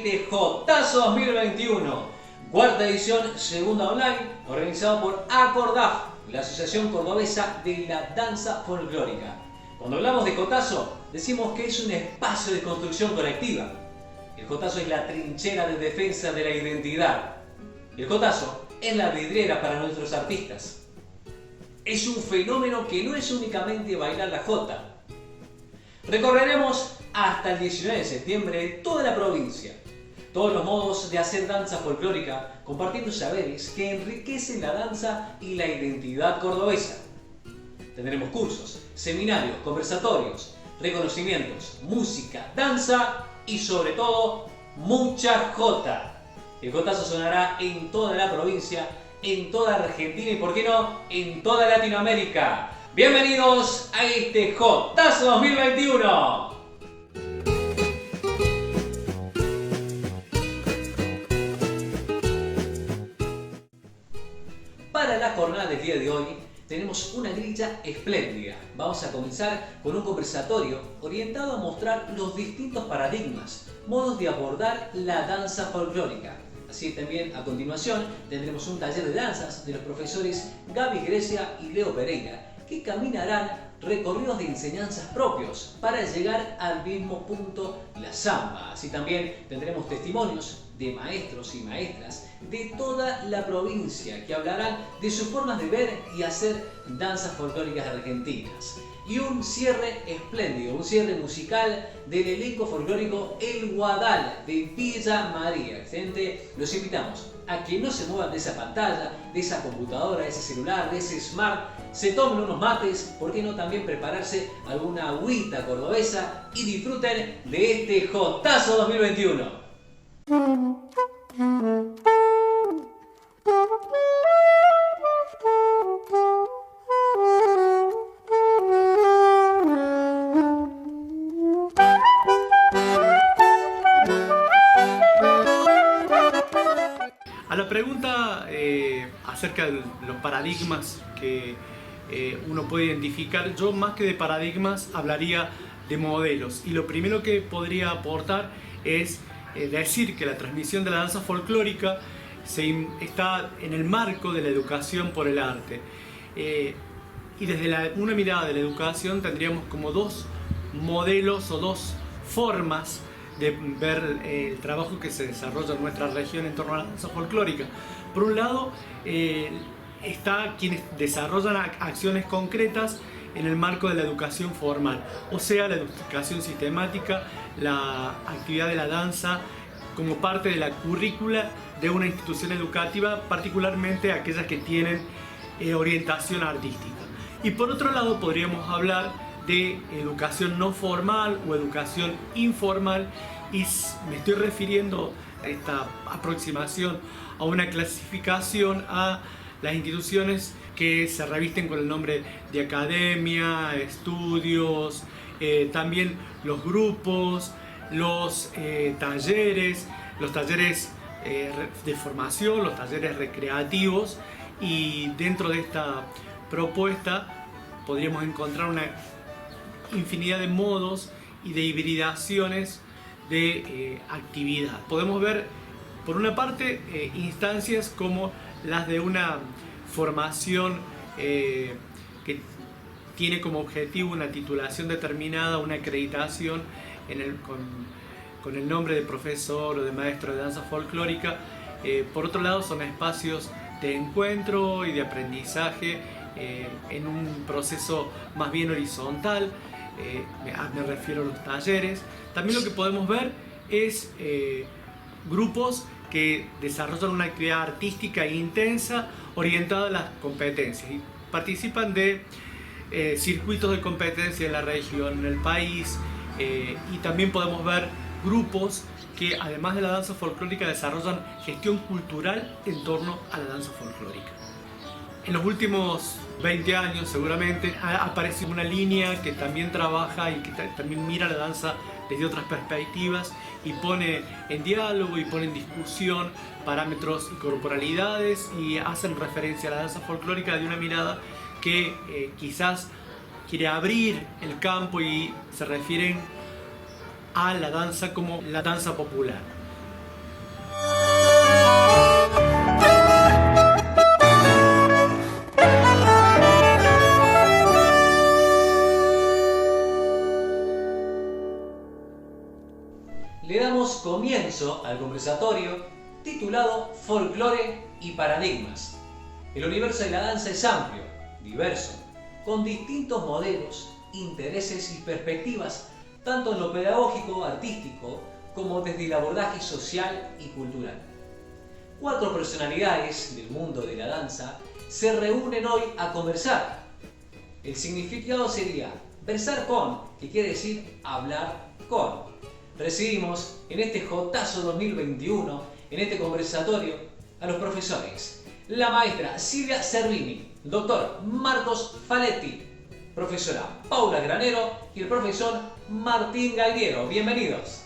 este Jotazo 2021, cuarta edición, segunda online, organizado por ACORDAF, la Asociación Cordobesa de la Danza Folclórica. Cuando hablamos de Jotazo, decimos que es un espacio de construcción colectiva. El Jotazo es la trinchera de defensa de la identidad. El Jotazo es la vidriera para nuestros artistas. Es un fenómeno que no es únicamente bailar la jota. Recorreremos hasta el 19 de septiembre toda la provincia. Todos los modos de hacer danza folclórica, compartiendo saberes que enriquecen la danza y la identidad cordobesa. Tendremos cursos, seminarios, conversatorios, reconocimientos, música, danza y sobre todo, mucha jota. El jotazo sonará en toda la provincia, en toda Argentina y, por qué no, en toda Latinoamérica. Bienvenidos a este Jotazo 2021. Para la jornada del día de hoy tenemos una grilla espléndida. Vamos a comenzar con un conversatorio orientado a mostrar los distintos paradigmas, modos de abordar la danza folclórica. Así también, a continuación, tendremos un taller de danzas de los profesores Gaby Grecia y Leo Pereira, que caminarán recorridos de enseñanzas propios para llegar al mismo punto, la samba. Así también tendremos testimonios de maestros y maestras de toda la provincia que hablarán de sus formas de ver y hacer danzas folclóricas argentinas. Y un cierre espléndido, un cierre musical del elenco folclórico El Guadal de Villa María. Gente, los invitamos a que no se muevan de esa pantalla, de esa computadora, de ese celular, de ese smart, se tomen unos mates, ¿por qué no también prepararse alguna agüita cordobesa y disfruten de este Jotazo 2021? A la pregunta acerca de los paradigmas que uno puede identificar, yo más que de paradigmas hablaría de modelos. Y lo primero que podría aportar es decir que la transmisión de la danza folclórica está en el marco de la educación por el arte. Y desde una mirada de la educación tendríamos como dos modelos o dos formas de ver el trabajo que se desarrolla en nuestra región en torno a la danza folclórica. Por un lado, está quienes desarrollan acciones concretas en el marco de la educación formal, o sea, la educación sistemática, la actividad de la danza como parte de la currícula de una institución educativa, particularmente aquellas que tienen orientación artística. Y por otro lado, podríamos hablar de educación no formal o educación informal, y me estoy refiriendo a esta aproximación a una clasificación a las instituciones que se revisten con el nombre de academia, estudios, también los grupos, los talleres de formación, los talleres recreativos, y dentro de esta propuesta podríamos encontrar una infinidad de modos y de hibridaciones de actividad. Podemos ver, por una parte, instancias como las de una formación que tiene como objetivo una titulación determinada, una acreditación con el nombre de profesor o de maestro de danza folclórica. Por otro lado, son espacios de encuentro y de aprendizaje en un proceso más bien horizontal. Me refiero a los talleres. También lo que podemos ver es grupos que desarrollan una actividad artística intensa orientada a las competencias y participan de circuitos de competencia en la región, en el país, y también podemos ver grupos que, además de la danza folclórica, desarrollan gestión cultural en torno a la danza folclórica. En los últimos 20 años seguramente ha aparecido una línea que también trabaja y que también mira la danza desde otras perspectivas y pone en diálogo y pone en discusión parámetros y corporalidades, y hacen referencia a la danza folclórica de una mirada que quizás quiere abrir el campo y se refieren a la danza como la danza popular. comienzo al conversatorio titulado Folclore y Paradigmas. El universo de la danza es amplio, diverso, con distintos modelos, intereses y perspectivas, tanto en lo pedagógico, artístico, como desde el abordaje social y cultural. 4 personalidades del mundo de la danza se reúnen hoy a conversar. El significado sería versar con, que quiere decir hablar con. Recibimos en este Jotazo 2021, en este conversatorio, a los profesores: la maestra Silvia Servini, el doctor Marcos Faletti, profesora Paula Granero y el profesor Martín Galguero. Bienvenidos.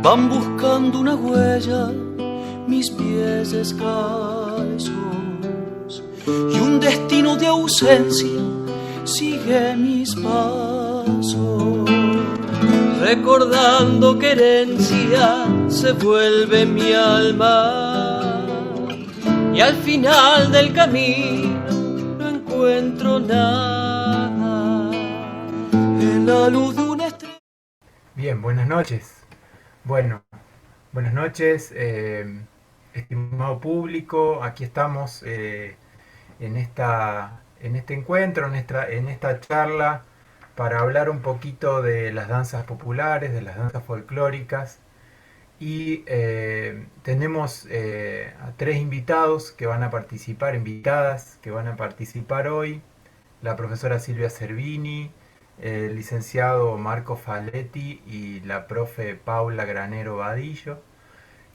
Van buscando una huella mis pies descalzos y un destino de ausencia sigue mis pasos. Recordando querencia se vuelve mi alma y al final del camino no encuentro nada en la luz de una estrella. Bien, buenas noches. Bueno, buenas noches, estimado público. Aquí estamos en este encuentro, en esta charla, para hablar un poquito de las danzas populares, de las danzas folclóricas. Y tenemos a 3 invitados que van a participar, invitadas que van a participar hoy: la profesora Silvia Servini, el licenciado Marco Faletti y la profe Paula Granero Vadillo,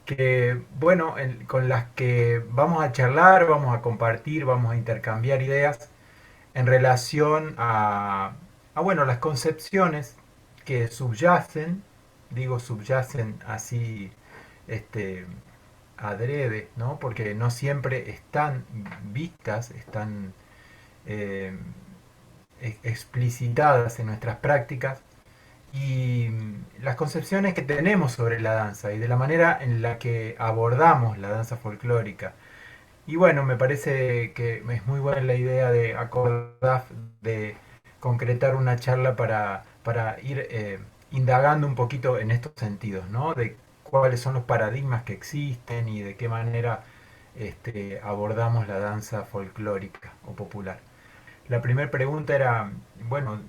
que bueno, con las que vamos a charlar, vamos a compartir, vamos a intercambiar ideas en relación bueno, las concepciones que subyacen, digo subyacen así adrede, ¿no? Porque no siempre están vistas, están explicitadas en nuestras prácticas, y las concepciones que tenemos sobre la danza y de la manera en la que abordamos la danza folclórica. Y bueno, me parece que es muy buena la idea de acordar, de concretar una charla para ir indagando un poquito en estos sentidos, ¿no? De cuáles son los paradigmas que existen y de qué manera abordamos la danza folclórica o popular. La primera pregunta era, bueno,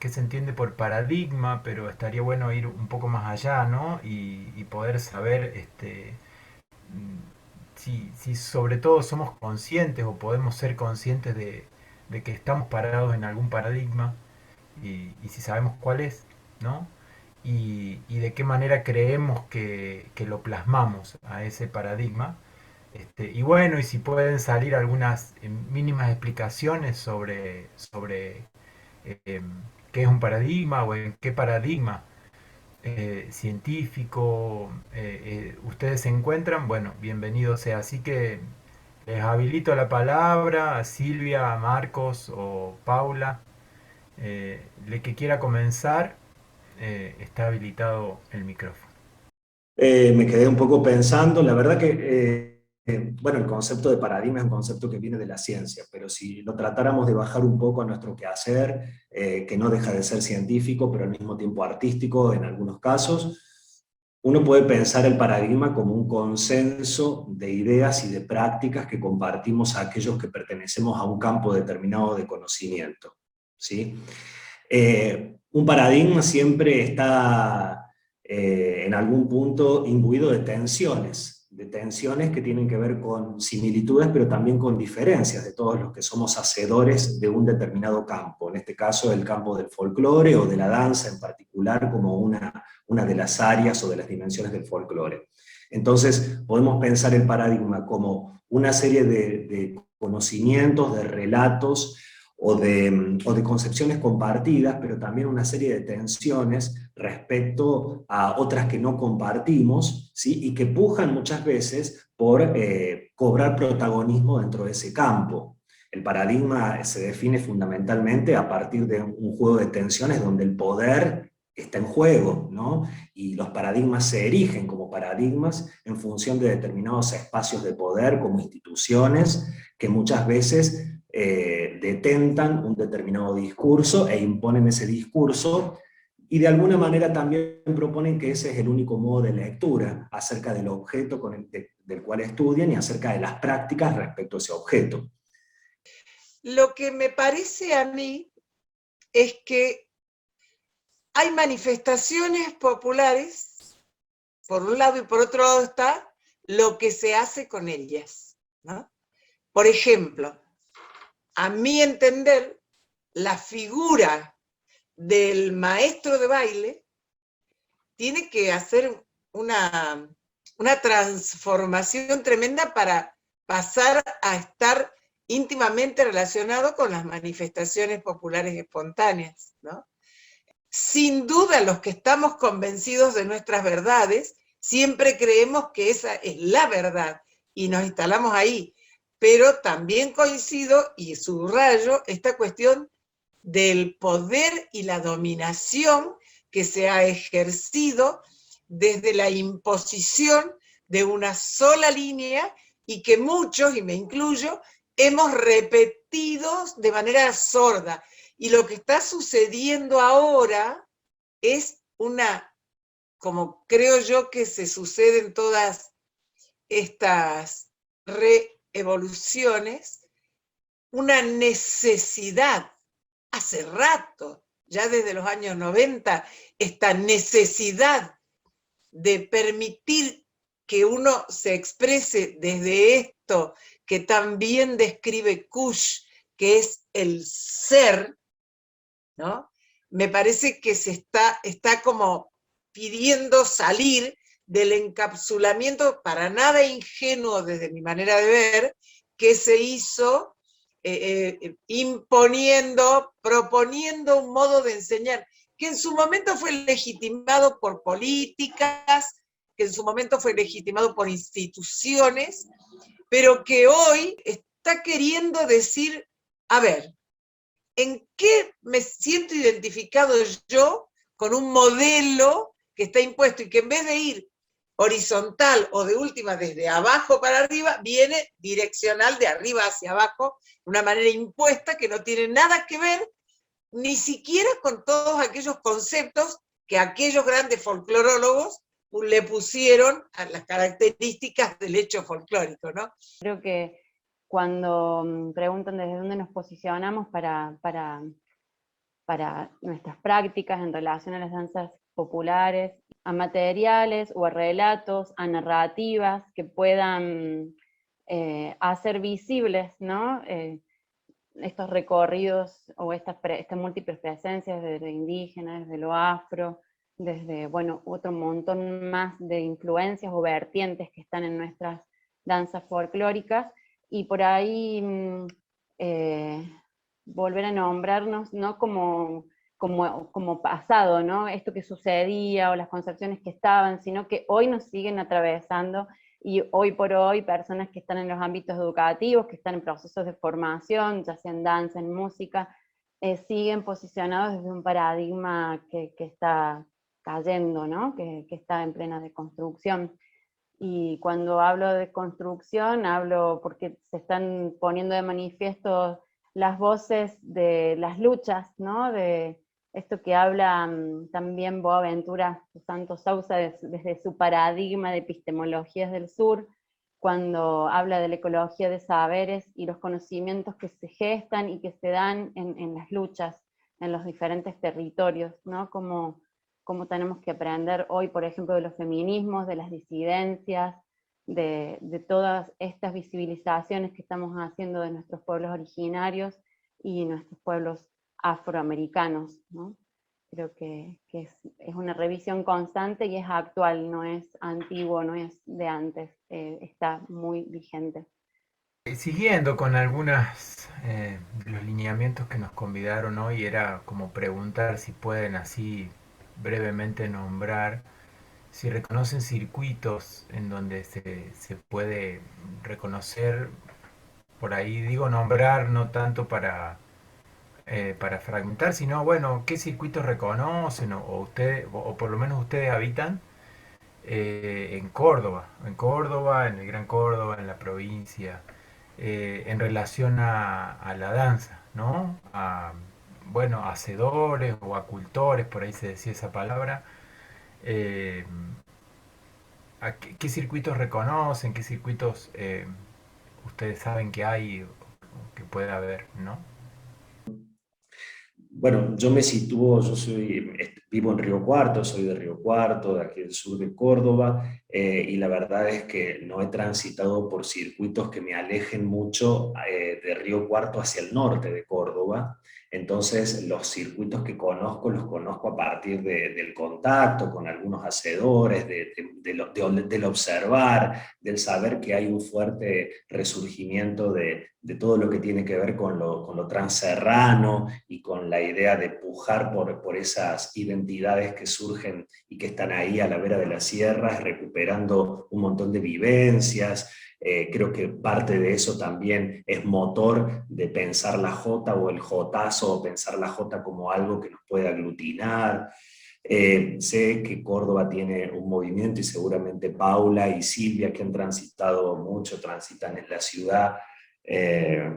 ¿qué se entiende por paradigma? Pero estaría bueno ir un poco más allá, ¿no? Y poder saber si sobre todo somos conscientes o podemos ser conscientes de que estamos parados en algún paradigma, y si sabemos cuál es, ¿no? Y de qué manera creemos que lo plasmamos a ese paradigma. Y bueno, y si pueden salir algunas mínimas explicaciones sobre qué es un paradigma o en qué paradigma científico ustedes se encuentran, bueno, bienvenido sea. Así que les habilito la palabra a Silvia, a Marcos o Paula. El que quiera comenzar, está habilitado el micrófono. Me quedé un poco pensando, la verdad que, bueno, el concepto de paradigma es un concepto que viene de la ciencia, pero si lo tratáramos de bajar un poco a nuestro quehacer, que no deja de ser científico, pero al mismo tiempo artístico en algunos casos, uno puede pensar el paradigma como un consenso de ideas y de prácticas que compartimos a aquellos que pertenecemos a un campo determinado de conocimiento, ¿sí? Un paradigma siempre está en algún punto imbuido de tensiones que tienen que ver con similitudes, pero también con diferencias de todos los que somos hacedores de un determinado campo, en este caso el campo del folclore o de la danza en particular como una de las áreas o de las dimensiones del folclore. Entonces podemos pensar el paradigma como una serie de conocimientos, de relatos o de concepciones compartidas, pero también una serie de tensiones respecto a otras que no compartimos, ¿sí? Y que pujan muchas veces por cobrar protagonismo dentro de ese campo. El paradigma se define fundamentalmente a partir de un juego de tensiones donde el poder está en juego, ¿no? Y los paradigmas se erigen como paradigmas en función de determinados espacios de poder como instituciones que muchas veces detentan un determinado discurso e imponen ese discurso, y de alguna manera también proponen que ese es el único modo de lectura acerca del objeto del cual estudian y acerca de las prácticas respecto a ese objeto. Lo que me parece a mí es que hay manifestaciones populares, por un lado, y por otro lado está lo que se hace con ellas, ¿no? Por ejemplo, a mi entender, la figura del maestro de baile tiene que hacer una transformación tremenda para pasar a estar íntimamente relacionado con las manifestaciones populares espontáneas, ¿no? Sin duda, los que estamos convencidos de nuestras verdades, siempre creemos que esa es la verdad y nos instalamos ahí. Pero también coincido y subrayo esta cuestión del poder y la dominación que se ha ejercido desde la imposición de una sola línea y que muchos, y me incluyo, hemos repetido de manera sorda. Y lo que está sucediendo ahora es como creo yo que se suceden todas estas reevoluciones, una necesidad, hace rato, ya desde los años 90, esta necesidad de permitir que uno se exprese desde esto que también describe Kush, que es el ser, ¿no? Me parece que está como pidiendo salir del encapsulamiento para nada ingenuo desde mi manera de ver, que se hizo imponiendo, proponiendo un modo de enseñar, que en su momento fue legitimado por políticas, que en su momento fue legitimado por instituciones, pero que hoy está queriendo decir, a ver, ¿en qué me siento identificado yo con un modelo que está impuesto y que en vez de ir horizontal o de última desde abajo para arriba, viene direccional de arriba hacia abajo, de una manera impuesta que no tiene nada que ver ni siquiera con todos aquellos conceptos que aquellos grandes folclorólogos le pusieron a las características del hecho folclórico, ¿no? Creo que cuando preguntan desde dónde nos posicionamos para nuestras prácticas en relación a las danzas populares, a materiales o a relatos, a narrativas que puedan hacer visibles, ¿no? Estos recorridos o estas múltiples presencias desde indígenas, desde lo afro, desde, bueno, otro montón más de influencias o vertientes que están en nuestras danzas folclóricas, y por ahí volver a nombrarnos, ¿no? como pasado, ¿no? Esto que sucedía o las concepciones que estaban, sino que hoy nos siguen atravesando, y hoy por hoy personas que están en los ámbitos educativos, que están en procesos de formación, ya sea en danza, en música, siguen posicionados desde un paradigma que está cayendo, ¿no? Que está en plena deconstrucción. Y cuando hablo de construcción, hablo porque se están poniendo de manifiesto las voces de las luchas, ¿no? De esto que habla también Boaventura Santos Sousa desde su paradigma de epistemologías del sur, cuando habla de la ecología de saberes y los conocimientos que se gestan y que se dan en las luchas, en los diferentes territorios, ¿no? Como tenemos que aprender hoy, por ejemplo, de los feminismos, de las disidencias, de todas estas visibilizaciones que estamos haciendo de nuestros pueblos originarios y nuestros pueblos afroamericanos, ¿no? Creo que es una revisión constante y es actual, no es antiguo, no es de antes, está muy vigente. Siguiendo con algunas de los lineamientos que nos convidaron hoy, era como preguntar si pueden así brevemente nombrar si reconocen circuitos en donde se puede reconocer, por ahí digo nombrar no tanto para fragmentar, sino bueno, qué circuitos reconocen o ustedes, o por lo menos ustedes habitan en Córdoba, en el Gran Córdoba, en la provincia, en relación a la danza, ¿no? A, bueno, hacedores o a cultores, por ahí se decía esa palabra. eh, ¿Qué circuitos reconocen? ¿Qué circuitos ustedes saben que hay o que puede haber, ¿no? Bueno, yo me sitúo, vivo en Río Cuarto, soy de Río Cuarto, de aquí del sur de Córdoba, y la verdad es que no he transitado por circuitos que me alejen mucho de Río Cuarto hacia el norte de Córdoba. Entonces, los circuitos que conozco, los conozco a partir del contacto con algunos hacedores, del observar, del saber que hay un fuerte resurgimiento de todo lo que tiene que ver con lo transerrano y con la idea de pujar por esas identidades que surgen y que están ahí a la vera de las sierras, recuperando un montón de vivencias. Creo que parte de eso también es motor de pensar la jota o el jotazo, o pensar la jota como algo que nos puede aglutinar. Sé que Córdoba tiene un movimiento y seguramente Paula y Silvia, que han transitado mucho, transitan en la ciudad, eh,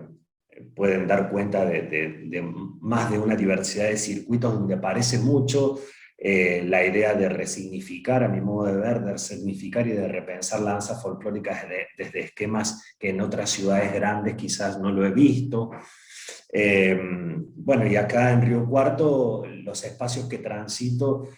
pueden dar cuenta de más de una diversidad de circuitos donde aparece mucho la idea de resignificar, a mi modo de ver, de resignificar y de repensar la danza folclórica desde esquemas que en otras ciudades grandes quizás no lo he visto. Bueno, y acá en Río Cuarto, los espacios que transito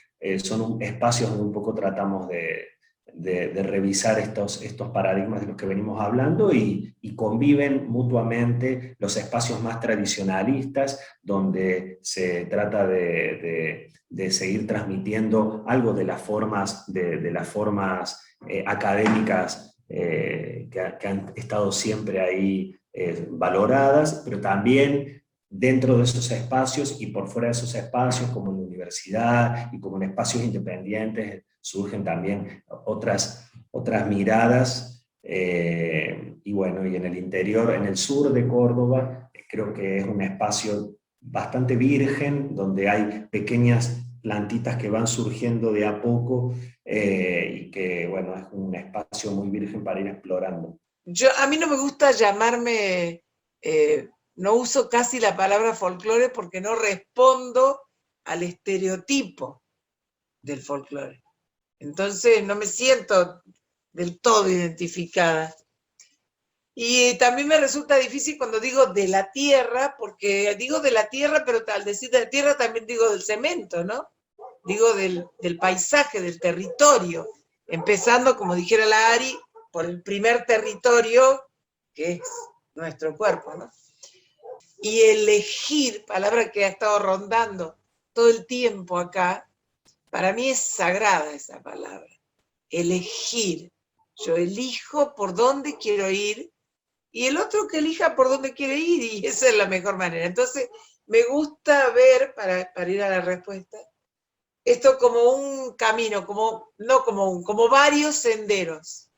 son espacios donde un poco tratamos de revisar estos paradigmas de los que venimos hablando y conviven mutuamente los espacios más tradicionalistas, donde se trata de seguir transmitiendo algo de las formas, de las formas académicas que han estado siempre ahí valoradas, pero también dentro de esos espacios y por fuera de esos espacios, como en la universidad y como en espacios independientes, surgen también otras miradas. Y bueno, y en el interior, en el sur de Córdoba, creo que es un espacio bastante virgen, donde hay pequeñas plantitas que van surgiendo de a poco y que, bueno, es un espacio muy virgen para ir explorando. A mí no me gusta llamarme, no uso casi la palabra folclore porque no respondo al estereotipo del folclore. Entonces no me siento del todo identificada. Y también me resulta difícil cuando digo de la tierra, porque digo de la tierra, pero al decir de la tierra también digo del cemento, ¿no? Digo del paisaje, del territorio, empezando, como dijera la Ari, por el primer territorio, que es nuestro cuerpo, ¿no? Y elegir, palabra que ha estado rondando todo el tiempo acá, para mí es sagrada esa palabra. Elegir. Yo elijo por dónde quiero ir y el otro que elija por dónde quiere ir, y esa es la mejor manera. Entonces, me gusta ver, para ir a la respuesta, esto como un camino, como varios senderos.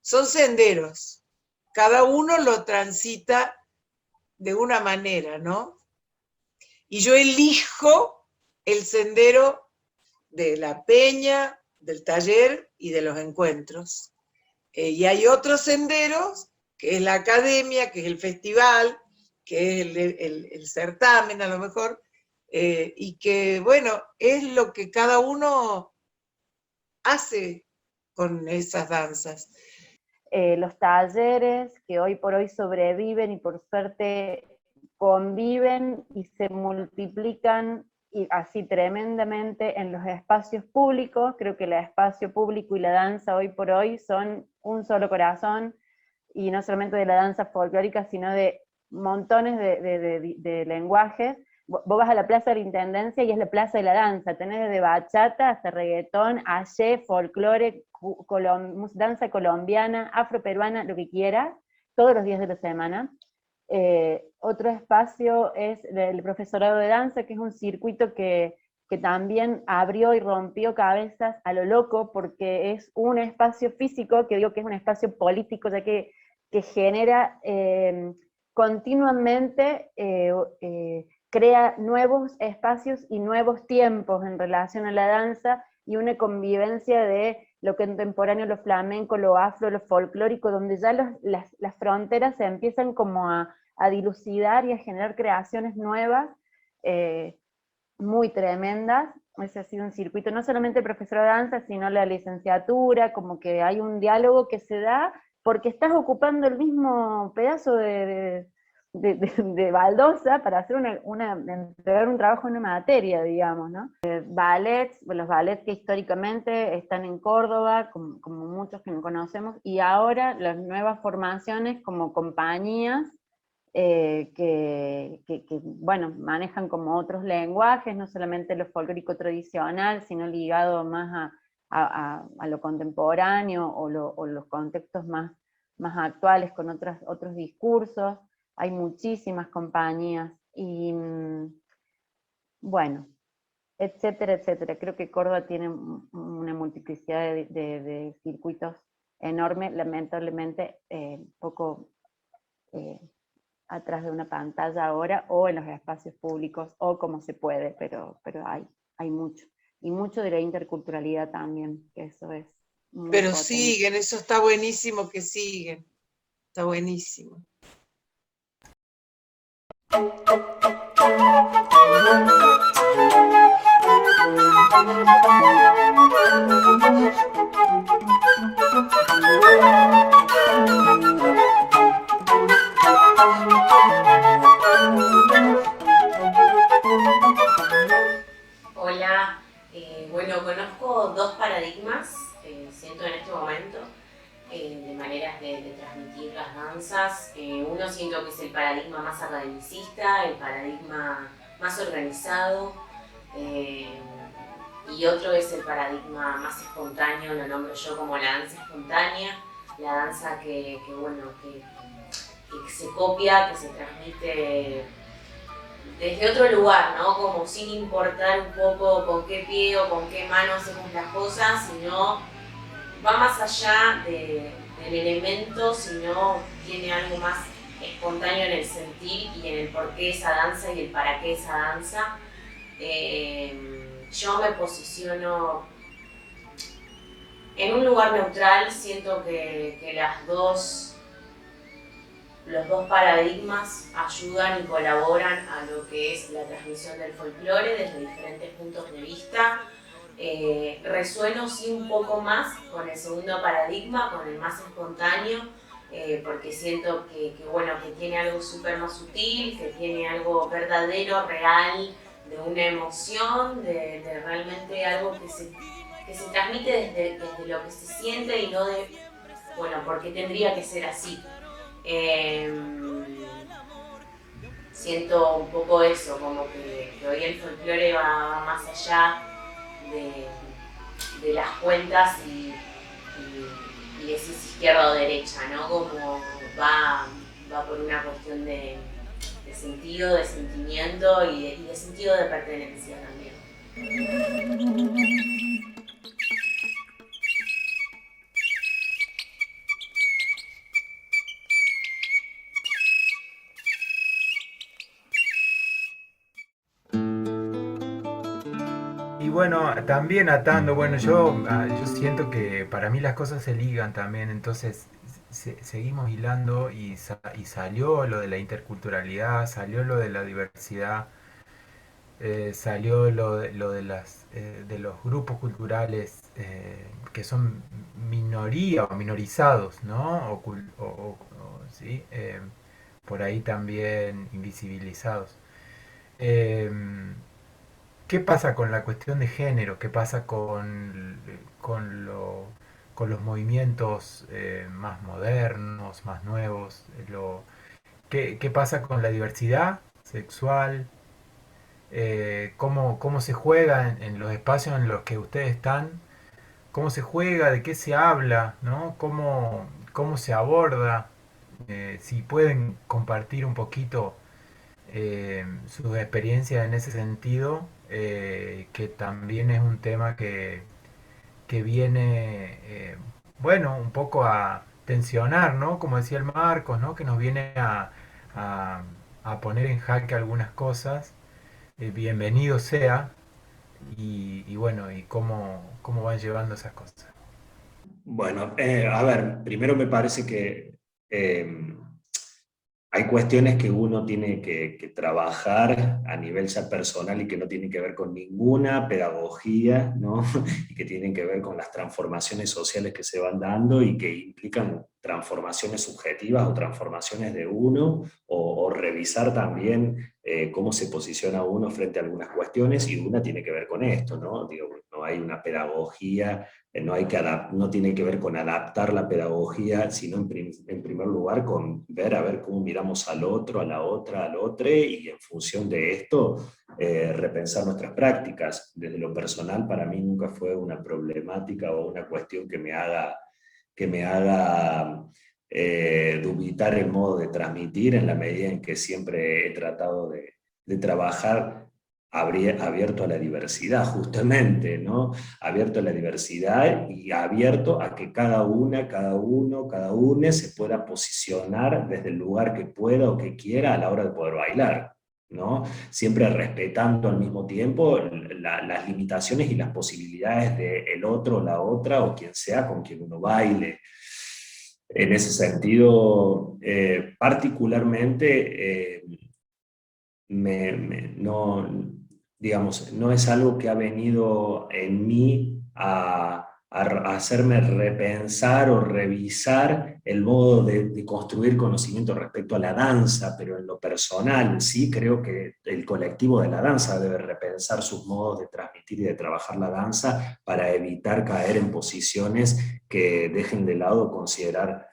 Son senderos. Cada uno lo transita de una manera, ¿no? Y yo elijo el sendero de la peña, del taller y de los encuentros. Y hay otros senderos, que es la academia, que es el festival, que es el certamen a lo mejor, y que, bueno, es lo que cada uno hace con esas danzas. Los talleres que hoy por hoy sobreviven y por suerte conviven y se multiplican y así tremendamente en los espacios públicos. Creo que el espacio público y la danza hoy por hoy son un solo corazón, y no solamente de la danza folclórica, sino de montones de lenguajes. Vos vas a la Plaza de la Intendencia y es la plaza de la danza, tenés desde bachata hasta reggaetón, ayé, folclore, danza colombiana, afroperuana, lo que quieras, todos los días de la semana. Otro espacio es el profesorado de danza, que es un circuito que que también abrió y rompió cabezas a lo loco, porque es un espacio físico, que digo que es un espacio político, ya que genera continuamente, crea nuevos espacios y nuevos tiempos en relación a la danza, y una convivencia de lo contemporáneo, lo flamenco, lo afro, lo folclórico, donde ya las fronteras se empiezan como a dilucidar y a generar creaciones nuevas, muy tremendas. Ese ha sido un circuito, no solamente profesora de danza, sino la licenciatura, como que hay un diálogo que se da porque estás ocupando el mismo pedazo de baldosa para hacer entregar un trabajo en una materia, digamos, ¿no? Ballets, los ballets que históricamente están en Córdoba, como muchos que no conocemos, y ahora las nuevas formaciones como compañías, bueno, manejan como otros lenguajes, no solamente lo folclórico tradicional, sino ligado más a lo contemporáneo, o los contextos más actuales, con otros discursos. Hay muchísimas compañías, y bueno, etcétera, etcétera. Creo que Córdoba tiene una multiplicidad de circuitos enorme, lamentablemente poco atrás de una pantalla ahora, o en los espacios públicos, o como se puede, pero hay mucho. Y mucho de la interculturalidad también, que eso es muy Pero potente. siguen, eso está buenísimo que siguen. Está buenísimo. Hola, bueno, conozco dos paradigmas, siento en este momento, de maneras de transmitir las danzas. Uno siento que es el paradigma más academicista, el paradigma más organizado, y otro es el paradigma más espontáneo, lo nombro yo como la danza espontánea, la danza que se copia, que se transmite desde otro lugar, ¿no? Como sin importar un poco con qué pie o con qué mano hacemos las cosas, sino va más allá del elemento, sino tiene algo más espontáneo en el sentir y en el por qué esa danza y el para qué esa danza. Yo me posiciono en un lugar neutral, siento que los dos paradigmas ayudan y colaboran a lo que es la transmisión del folclore desde diferentes puntos de vista. Resueno sí un poco más con el segundo paradigma, con el más espontáneo, porque siento que tiene algo súper más sutil, que tiene algo verdadero, real, de una emoción, de realmente algo que se transmite desde lo que se siente y no de, porque tendría que ser así. Siento un poco eso, como que hoy el folclore va más allá de las cuentas y si es izquierda o derecha, ¿no? Como va por una cuestión de sentido, de sentimiento y de sentido de pertenencia también. Y bueno, también atando, yo siento que para mí las cosas se ligan también, entonces seguimos hilando y salió lo de la interculturalidad, salió lo de la diversidad, salió lo de los grupos culturales que son minoría o minorizados, ¿no? ¿Sí? Por ahí también invisibilizados. Em, ¿Qué pasa con la cuestión de género? ¿Qué pasa con los movimientos más modernos, más nuevos? ¿Qué pasa con la diversidad sexual? ¿Cómo se juega en los espacios en los que ustedes están? ¿Cómo se juega? ¿De qué se habla? ¿No? ¿Cómo se aborda? Si pueden compartir un poquito sus experiencias en ese sentido, que también es un tema que viene, bueno, un poco a tensionar, ¿no? Como decía el Marcos, ¿no? Que nos viene a, a poner en jaque algunas cosas. Bienvenido sea, y bueno, y cómo van llevando esas cosas. Bueno, a ver, primero me parece que hay cuestiones que uno tiene que trabajar a nivel ya personal y que no tienen que ver con ninguna pedagogía, ¿no? Y que tienen que ver con las transformaciones sociales que se van dando y que implican transformaciones subjetivas o transformaciones de uno, o revisar también cómo se posiciona uno frente a algunas cuestiones, y una tiene que ver con esto, ¿no? Digo, no hay una pedagogía, no tiene que ver con adaptar la pedagogía, sino en primer lugar con ver a ver cómo miramos al otro, a la otra, al otro, y en función de esto repensar nuestras prácticas. Desde lo personal, para mí nunca fue una problemática o una cuestión que me haga dubitar el modo de transmitir, en la medida en que siempre he tratado de trabajar abierto a la diversidad, justamente, ¿no? Abierto a la diversidad y abierto a que cada una, cada uno, cada una se pueda posicionar desde el lugar que pueda o que quiera a la hora de poder bailar, ¿no? Siempre respetando al mismo tiempo las limitaciones y las posibilidades del otro, la otra, o quien sea con quien uno baile. En ese sentido, particularmente, no, digamos, no es algo que ha venido en mí a hacerme repensar o revisar el modo de construir conocimiento respecto a la danza, pero en lo personal sí creo que el colectivo de la danza debe repensar sus modos de transmitir y de trabajar la danza para evitar caer en posiciones que dejen de lado considerar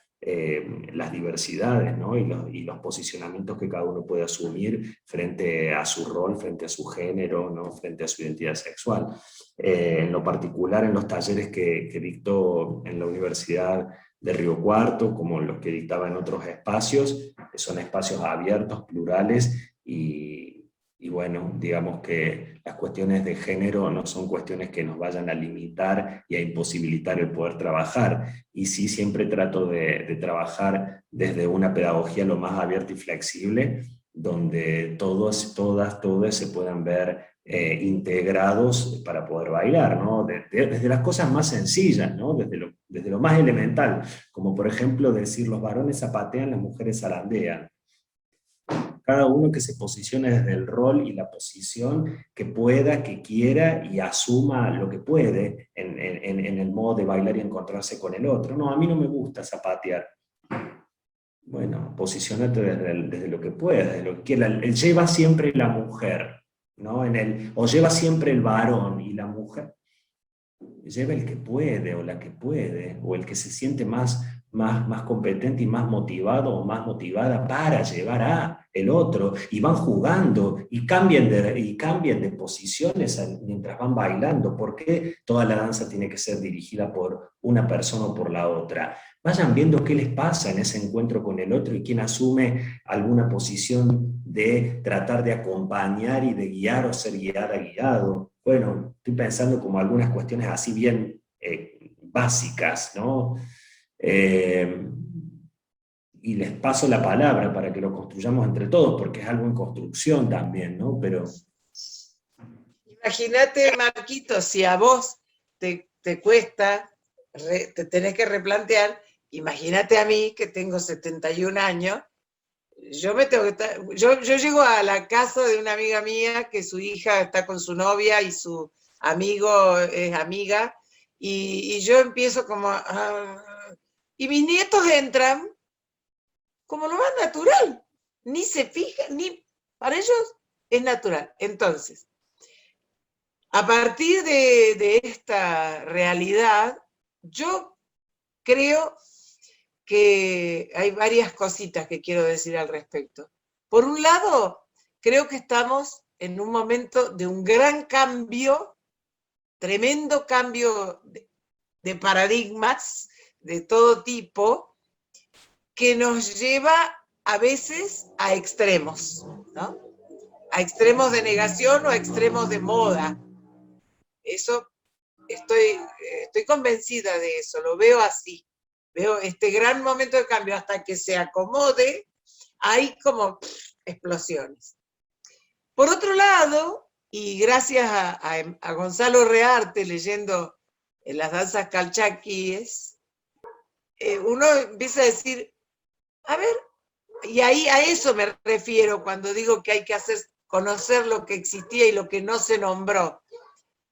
las diversidades, ¿no? Y los posicionamientos que cada uno puede asumir frente a su rol, frente a su género, ¿no? Frente a su identidad sexual. En lo particular, en los talleres que dictó en la Universidad de Río Cuarto, como los que dictaba en otros espacios, que son espacios abiertos, plurales, y bueno, digamos que las cuestiones de género no son cuestiones que nos vayan a limitar y a imposibilitar el poder trabajar. Y sí, siempre trato de trabajar desde una pedagogía lo más abierta y flexible, donde todos, todas, todos se puedan ver integrados para poder bailar, ¿no? Desde las cosas más sencillas, ¿no? Desde lo más elemental, como por ejemplo decir los varones zapatean, las mujeres zarandean. Cada uno que se posicione desde el rol y la posición que pueda, que quiera, y asuma lo que puede en el modo de bailar y encontrarse con el otro. No, a mí no me gusta zapatear. Bueno, posicionate desde lo que puedas, desde lo que quiera. Lleva siempre la mujer, ¿no? O lleva siempre el varón y la mujer. Lleva el que puede o la que puede, o el que se siente más competente y más motivado o más motivada para llevar a el otro, y van jugando y cambian de posiciones mientras van bailando. ¿Por qué toda la danza tiene que ser dirigida por una persona o por la otra? Vayan viendo qué les pasa en ese encuentro con el otro y quién asume alguna posición de tratar de acompañar y de guiar o ser guiada, guiado. Bueno, estoy pensando como algunas cuestiones así bien básicas, ¿no? Y les paso la palabra para que lo construyamos entre todos, porque es algo en construcción también, ¿no? Pero... Imagínate, Marquito, si a vos te cuesta, te tenés que replantear, imagínate a mí que tengo 71 años, yo llego a la casa de una amiga mía que su hija está con su novia y su amigo es amiga, y yo empiezo como... y mis nietos entran como lo más natural, ni se fijan, ni para ellos es natural. Entonces, a partir de esta realidad, yo creo que hay varias cositas que quiero decir al respecto. Por un lado, creo que estamos en un momento de un gran cambio, tremendo cambio de paradigmas de todo tipo, que nos lleva a veces a extremos, ¿no? a extremos de negación o a extremos de moda. Eso estoy convencida de eso, lo veo así. Veo este gran momento de cambio hasta que se acomode, hay como explosiones. Por otro lado, y gracias a Gonzalo Rearte leyendo las danzas calchaquíes, uno empieza a decir, a ver, y ahí a eso me refiero cuando digo que hay que conocer lo que existía y lo que no se nombró.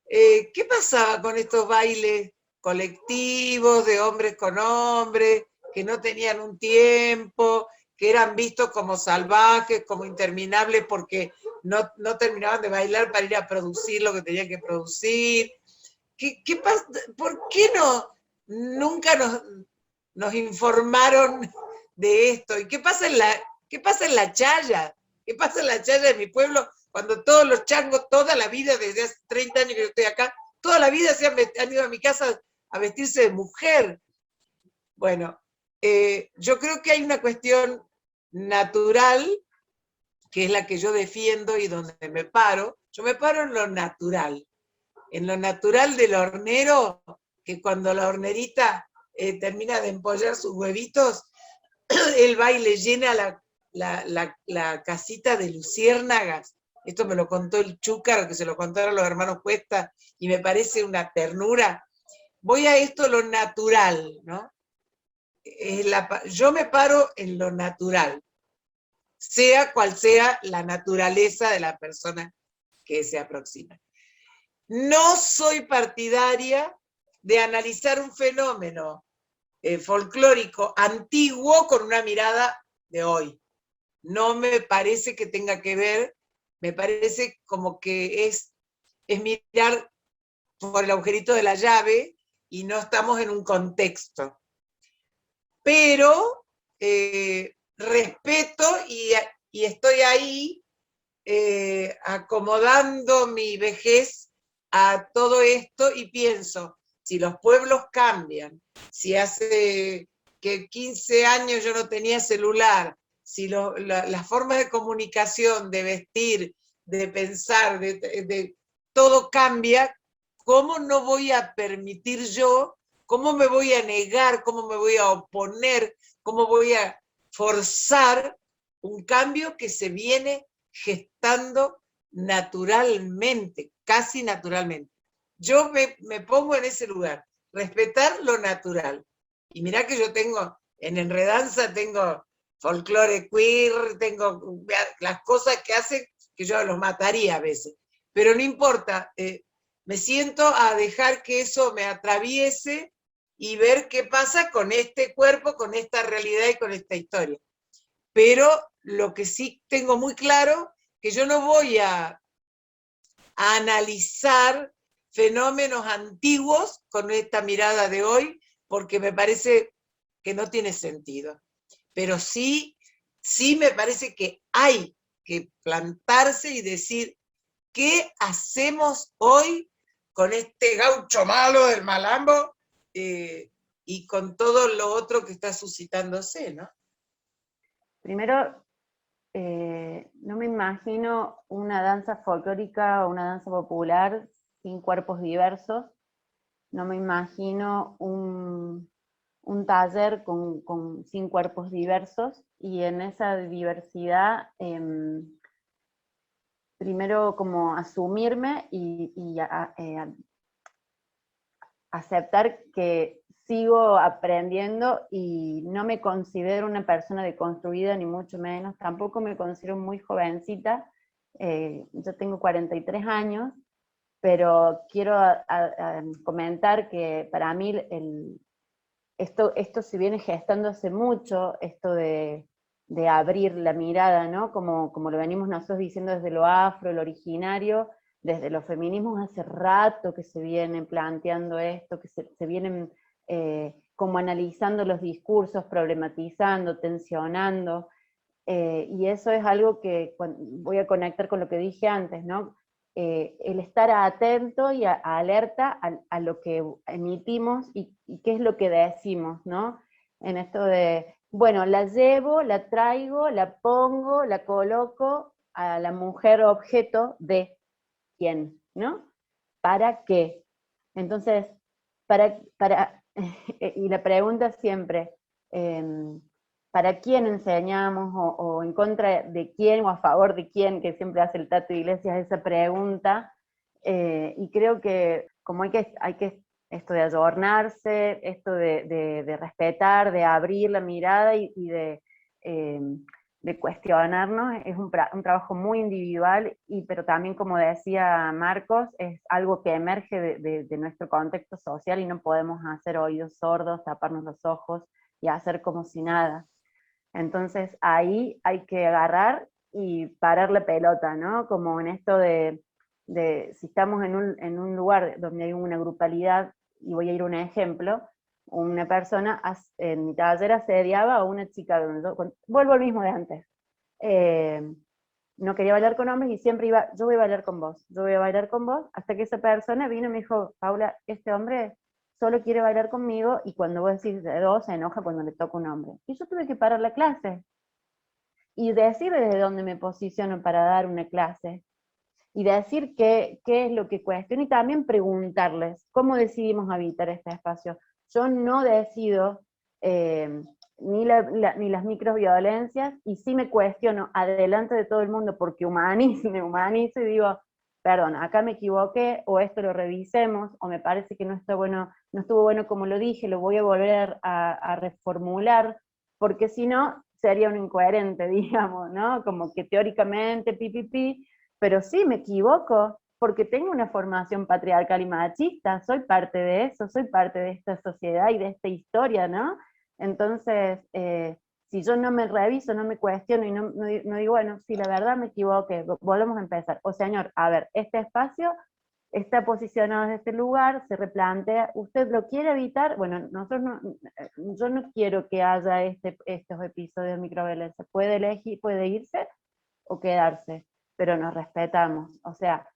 ¿Qué pasaba con estos bailes colectivos de hombres con hombres, que no tenían un tiempo, que eran vistos como salvajes, como interminables porque no terminaban de bailar para ir a producir lo que tenían que producir? ¿Qué pasa? ¿Por qué nunca nos informaron de esto? ¿Y qué pasa en la chaya? ¿Qué pasa en la chaya de mi pueblo cuando todos los changos, toda la vida, desde hace 30 años que yo estoy acá, toda la vida han ido a mi casa a vestirse de mujer? Bueno, yo creo que hay una cuestión natural, que es la que yo defiendo y donde me paro. Yo me paro en lo natural del hornero, que cuando la hornerita termina de empollar sus huevitos, él va y le llena la casita de luciérnagas. Esto me lo contó el Chúcaro, que se lo contaron los hermanos Cuesta, y me parece una ternura. Voy a esto, lo natural, ¿no? Yo me paro en lo natural, sea cual sea la naturaleza de la persona que se aproxima. No soy partidaria de analizar un fenómeno folclórico antiguo con una mirada de hoy. No me parece que tenga que ver, me parece como que es mirar por el agujerito de la llave y no estamos en un contexto. Pero respeto y estoy ahí acomodando mi vejez a todo esto y pienso, si los pueblos cambian, si hace que 15 años yo no tenía celular, si las formas de comunicación, de vestir, de pensar, de todo cambia, ¿cómo no voy a permitir yo, cómo me voy a negar, cómo me voy a oponer, cómo voy a forzar un cambio que se viene gestando naturalmente, casi naturalmente? Yo me pongo en ese lugar, respetar lo natural. Y mirá que yo tengo, en Enredanza tengo folclore queer, tengo las cosas que hacen que yo los mataría a veces. Pero no importa, me siento a dejar que eso me atraviese y ver qué pasa con este cuerpo, con esta realidad y con esta historia. Pero lo que sí tengo muy claro, que yo no voy a analizar fenómenos antiguos con esta mirada de hoy, porque me parece que no tiene sentido. Pero sí me parece que hay que plantarse y decir, ¿qué hacemos hoy con este gaucho malo del malambo y con todo lo otro que está suscitándose, ¿no? Primero, no me imagino una danza folclórica o una danza popular sin cuerpos diversos. No me imagino un taller sin cuerpos diversos, y en esa diversidad, primero como asumirme y aceptar que sigo aprendiendo y no me considero una persona deconstruida, ni mucho menos. Tampoco me considero muy jovencita. Yo tengo 43 años, pero quiero comentar que para mí esto se viene gestando hace mucho, esto de abrir la mirada, ¿no? Como lo venimos nosotros diciendo desde lo afro, lo originario, desde los feminismos hace rato que se vienen planteando esto, que se vienen como analizando los discursos, problematizando, tensionando, y eso es algo que voy a conectar con lo que dije antes, ¿no? El estar atento y alerta a lo que emitimos y qué es lo que decimos, ¿no? En esto de, bueno, la llevo, la traigo, la pongo, la coloco, a la mujer objeto de quién, ¿no? ¿Para qué? Entonces, y la pregunta siempre, ¿para quién enseñamos o en contra de quién o a favor de quién? Que siempre hace el Tato Iglesias esa pregunta. Y creo que como hay que esto de ayornarse, esto de respetar, de abrir la mirada y de cuestionarnos, es un trabajo muy individual, pero también, como decía Marcos, es algo que emerge de nuestro contexto social y no podemos hacer oídos sordos, taparnos los ojos y hacer como si nada. Entonces ahí hay que agarrar y parar la pelota, ¿no? Como en esto de si estamos en un lugar donde hay una grupalidad, y voy a ir a un ejemplo, una persona en mi taller asediaba a una chica, vuelvo al mismo de antes, no quería bailar con hombres y siempre iba, yo voy a bailar con vos, yo voy a bailar con vos, hasta que esa persona vino y me dijo, Paula, este hombre solo quiere bailar conmigo, y cuando vos decís de dos, se enoja cuando le toca un hombre. Y yo tuve que parar la clase y decir desde dónde me posiciono para dar una clase, y decir qué es lo que cuestiono, y también preguntarles cómo decidimos habitar este espacio. Yo no decido ni las microviolencias, y sí me cuestiono adelante de todo el mundo, porque me humanizo y digo, perdón, acá me equivoqué, o esto lo revisemos, o me parece que no estuvo bueno como lo dije, lo voy a volver a reformular, porque si no, sería un incoherente, digamos, ¿no? Como que teóricamente, pero sí me equivoco, porque tengo una formación patriarcal y machista, soy parte de eso, soy parte de esta sociedad y de esta historia, ¿no? Entonces, si yo no me reviso, no me cuestiono y no digo, bueno, sí, la verdad me equivoqué, volvemos a empezar. O señor, a ver, este espacio está posicionado en este lugar, se replantea, ¿usted lo quiere evitar? Bueno, yo no quiero que haya estos episodios de microviolencia, puede elegir, puede irse o quedarse, pero nos respetamos. O sea,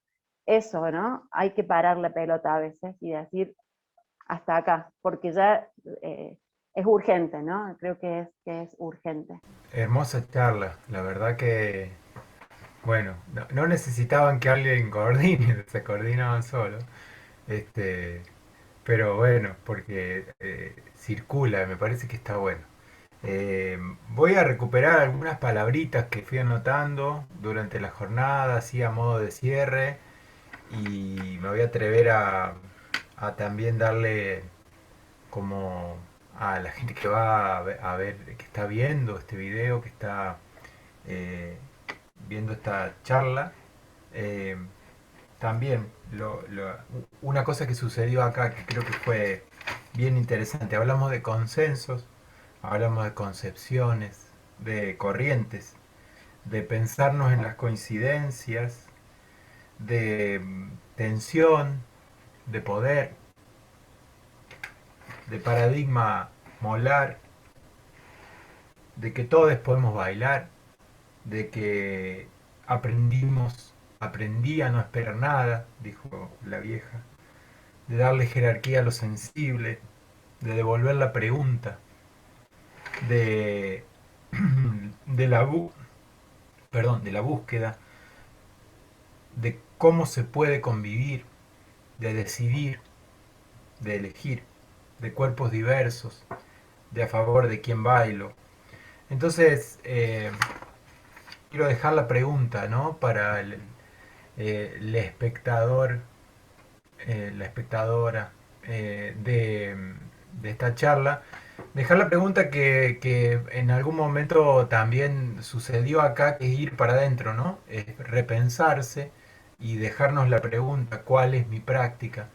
eso, ¿no? Hay que parar la pelota a veces y decir hasta acá, porque ya es urgente, ¿no? Creo que es urgente. Hermosa charla, la verdad que, bueno, no necesitaban que alguien coordine, se coordinaban solos. Este, pero bueno, porque circula, me parece que está bueno. Voy a recuperar algunas palabritas que fui anotando durante la jornada, así a modo de cierre, y me voy a atrever a también darle como a la gente que va a ver, que está viendo este video, que está eh, viendo esta charla, eh, también una cosa que sucedió acá que creo que fue bien interesante. Hablamos de consensos, hablamos de concepciones, de corrientes, de pensarnos en las coincidencias, de tensión, de poder, de paradigma molar, de que todos podemos bailar, de que aprendí a no esperar nada, dijo la vieja, de darle jerarquía a lo sensible, de devolver la pregunta, de, de la, de la búsqueda, de cómo se puede convivir, de decidir, de elegir, de cuerpos diversos, de a favor de quién bailo. Entonces, quiero dejar la pregunta, ¿no? Para el espectador, la espectadora de esta charla, dejar la pregunta que en algún momento también sucedió acá, que es ir para adentro, ¿no? Es repensarse y dejarnos la pregunta, ¿cuál es mi práctica?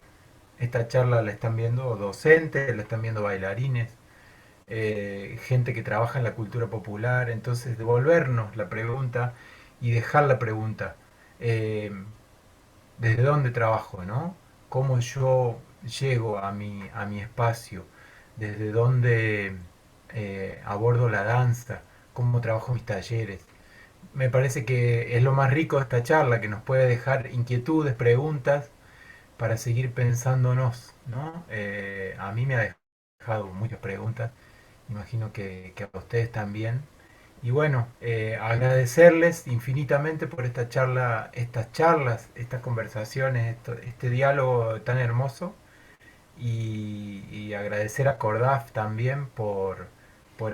Esta charla la están viendo docentes, la están viendo bailarines, gente que trabaja en la cultura popular, entonces devolvernos la pregunta y dejar la pregunta, eh, ¿desde dónde trabajo, no? ¿Cómo yo llego a mi espacio? ¿Desde dónde abordo la danza? ¿Cómo trabajo mis talleres? Me parece que es lo más rico de esta charla, que nos puede dejar inquietudes, preguntas, para seguir pensándonos, ¿no? A mí me ha dejado muchas preguntas, imagino que a ustedes también, Y bueno, agradecerles infinitamente por esta charla, estas charlas, estas conversaciones, este diálogo tan hermoso. Y agradecer a Cordaf también por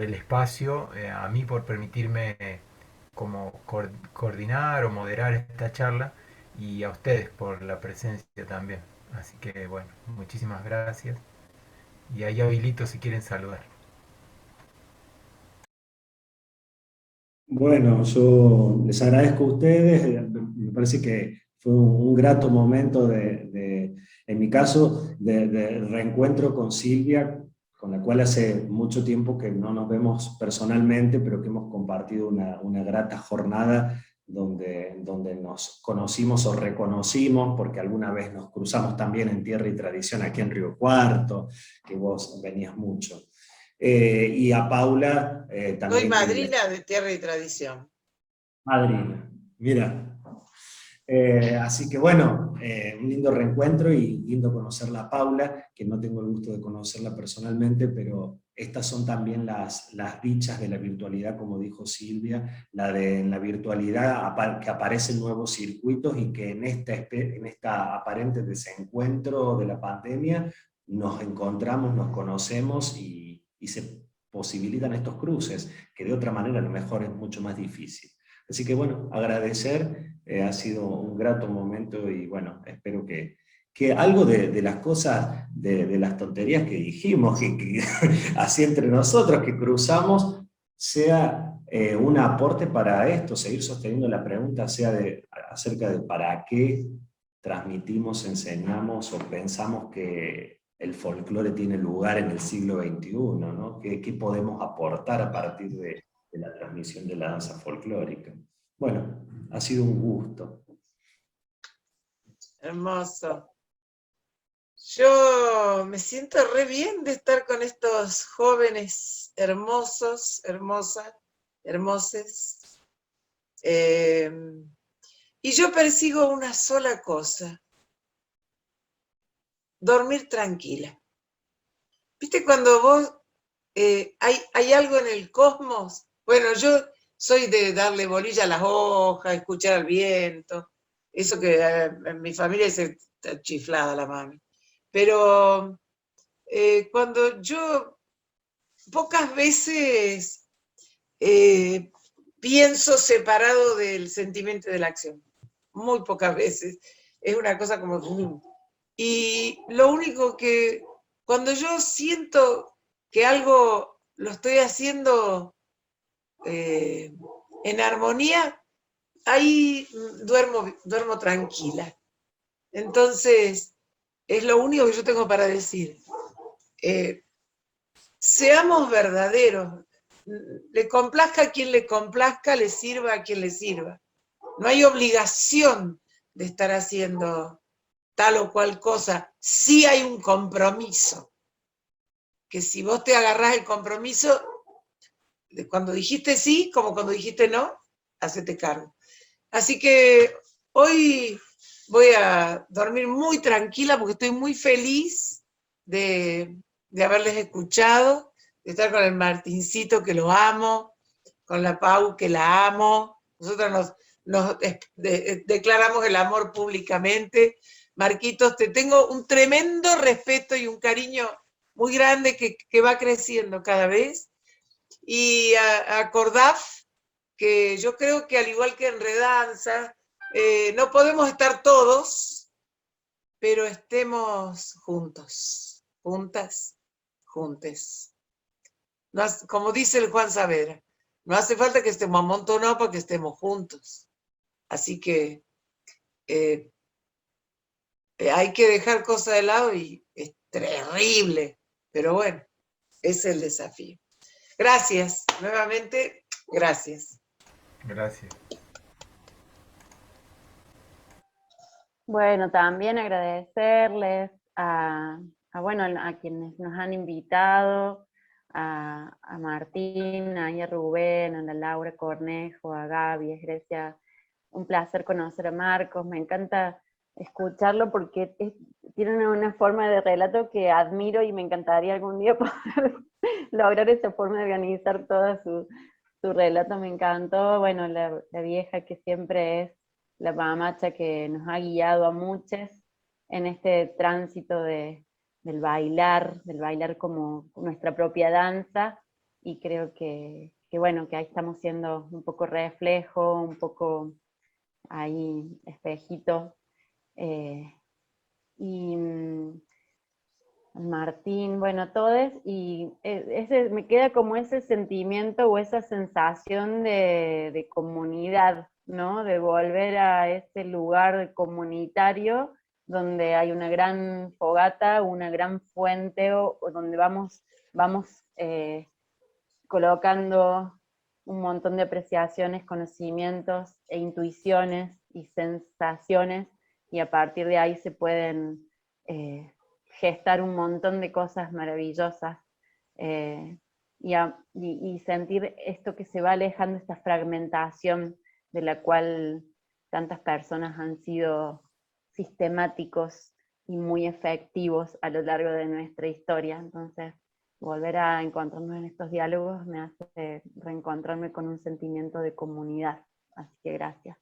el espacio, a mí por permitirme como coordinar o moderar esta charla y a ustedes por la presencia también. Así que bueno, muchísimas gracias. Y ahí habilito si quieren saludar. Bueno, yo les agradezco a ustedes, me parece que fue un grato momento en mi caso, de reencuentro con Silvia, con la cual hace mucho tiempo que no nos vemos personalmente, pero que hemos compartido una grata jornada donde nos conocimos o reconocimos, porque alguna vez nos cruzamos también en Tierra y Tradición aquí en Río Cuarto, que vos venías mucho. Y a Paula Soy también. madrina de Tierra y Tradición. Madrina, mira. Así que bueno, un lindo reencuentro y lindo conocerla a Paula, que no tengo el gusto de conocerla personalmente, pero estas son también las dichas de la virtualidad, como dijo Silvia, en la virtualidad que aparecen nuevos circuitos y que en esta aparente desencuentro de la pandemia nos encontramos, nos conocemos y se posibilitan estos cruces, que de otra manera a lo mejor es mucho más difícil. Así que bueno, agradecer, ha sido un grato momento y bueno, espero que algo de las cosas, de las tonterías que dijimos, que así entre nosotros, que cruzamos, sea un aporte para esto, seguir sosteniendo la pregunta, sea acerca de para qué transmitimos, enseñamos o pensamos que el folclore tiene lugar en el siglo XXI, ¿no? ¿Qué podemos aportar a partir de la transmisión de la danza folclórica? Bueno, ha sido un gusto. Hermoso. Yo me siento re bien de estar con estos jóvenes hermosos, hermosas, hermoses. Y yo persigo una sola cosa: dormir tranquila. ¿Viste cuando vos hay algo en el cosmos? Bueno, yo soy de darle bolilla a las hojas, escuchar al viento, eso que en mi familia es chiflada la mami. Pero cuando yo pocas veces pienso separado del sentimiento de la acción, muy pocas veces, es una cosa como... Y lo único que, cuando yo siento que algo lo estoy haciendo en armonía, ahí duermo tranquila. Entonces, es lo único que yo tengo para decir. Seamos verdaderos. Le complazca a quien le complazca, le sirva a quien le sirva. No hay obligación de estar haciendo tal o cual cosa. Sí hay un compromiso. Que si vos te agarrás el compromiso, de cuando dijiste sí, como cuando dijiste no, hacete cargo. Así que hoy voy a dormir muy tranquila porque estoy muy feliz de haberles escuchado, de estar con el Martincito, que lo amo, con la Pau, que la amo. Nosotros nos declaramos el amor públicamente. Marquitos, te tengo un tremendo respeto y un cariño muy grande que va creciendo cada vez. Y a Cordaf, que yo creo que al igual que en Redanza, no podemos estar todos, pero estemos juntos, juntas, juntes. No, como dice el Juan Saavedra, no hace falta que estemos amontonados para que estemos juntos. Así que hay que dejar cosas de lado y es terrible, pero bueno, es el desafío. Gracias, nuevamente, gracias. Gracias. Bueno, también agradecerles bueno, a quienes nos han invitado, a Martín, a Rubén, a la Laura Cornejo, a Gaby, a Grecia. Un placer conocer a Marcos, me encanta escucharlo porque tiene una forma de relato que admiro y me encantaría algún día poder lograr esa forma de organizar todas Tu relato me encantó. Bueno, la vieja que siempre es la mamacha que nos ha guiado a muchos en este tránsito del bailar como nuestra propia danza, y creo que bueno, que ahí estamos siendo un poco reflejo, un poco ahí espejito. Y Martín, bueno, todos, y me queda como ese sentimiento o esa sensación de comunidad, ¿no? De volver a ese lugar comunitario donde hay una gran fogata, una gran fuente, o donde vamos colocando un montón de apreciaciones, conocimientos e intuiciones y sensaciones, y a partir de ahí se pueden gestar un montón de cosas maravillosas, y sentir esto que se va alejando, esta fragmentación de la cual tantas personas han sido sistemáticos y muy efectivos a lo largo de nuestra historia. Entonces, volver a encontrarnos en estos diálogos me hace reencontrarme con un sentimiento de comunidad. Así que gracias.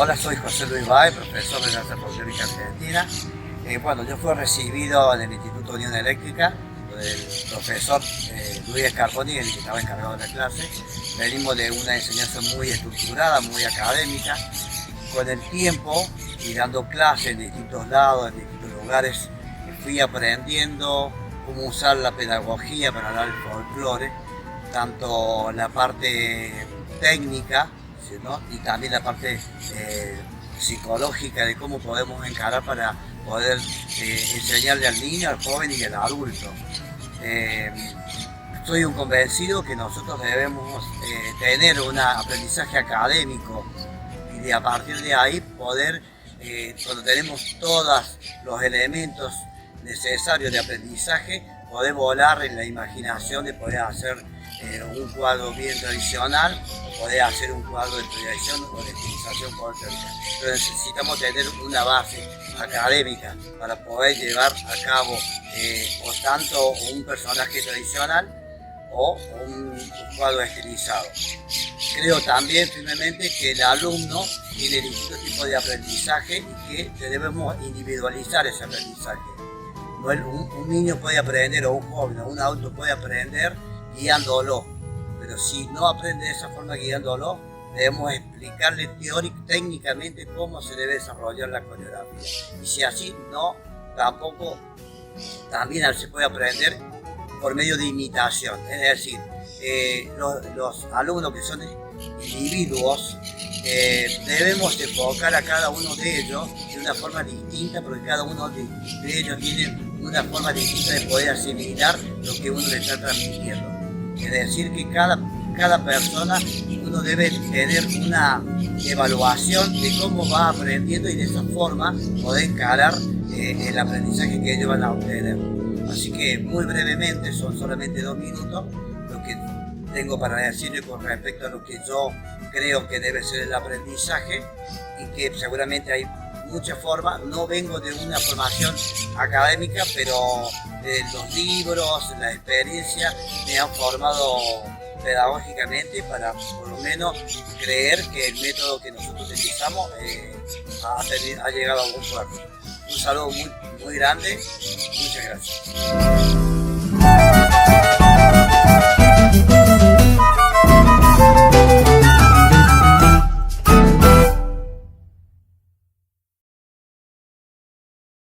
Hola, soy José Luis Baez, profesor de danza folclórica argentina. Bueno, yo fui recibido en el Instituto Unión Eléctrica por el profesor Luis Scarponi, el que estaba encargado de la clase. Venimos de una enseñanza muy estructurada, muy académica. Con el tiempo y dando clases en distintos lados, en distintos lugares, fui aprendiendo cómo usar la pedagogía para dar el folclore, tanto la parte técnica, ¿no? Y también la parte psicológica de cómo podemos encarar para poder enseñarle al niño, al joven y al adulto. Soy un convencido que nosotros debemos tener un aprendizaje académico y de a partir de ahí poder, cuando tenemos todos los elementos necesarios de aprendizaje, poder volar en la imaginación de poder hacer un cuadro bien tradicional, o poder hacer un cuadro de tradición o de estilización folclórica. Pero necesitamos tener una base académica para poder llevar a cabo o tanto un personaje tradicional o un cuadro estilizado. Creo también firmemente que el alumno tiene distintos tipos de aprendizaje y que debemos individualizar ese aprendizaje. Un niño puede aprender, o un joven o un adulto puede aprender guiándolo, pero si no aprende de esa forma guiándolo, debemos explicarle técnicamente cómo se debe desarrollar la coreografía. Y si así no, tampoco, también se puede aprender por medio de imitación. Es decir, los alumnos que son individuos, debemos enfocar a cada uno de ellos de una forma distinta, porque cada uno de ellos tiene una forma distinta de poder asimilar lo que uno le está transmitiendo. Es decir, que cada persona, uno debe tener una evaluación de cómo va aprendiendo y de esa forma poder encarar el aprendizaje que ellos van a obtener. Así que muy brevemente, son solamente 2 minutos, lo que tengo para decirle con respecto a lo que yo creo que debe ser el aprendizaje, y que seguramente hay muchas formas. No vengo de una formación académica, pero los libros, la experiencia me han formado pedagógicamente para por lo menos creer que el método que nosotros utilizamos ha llegado a algún puerto. Un saludo muy grande, muchas gracias.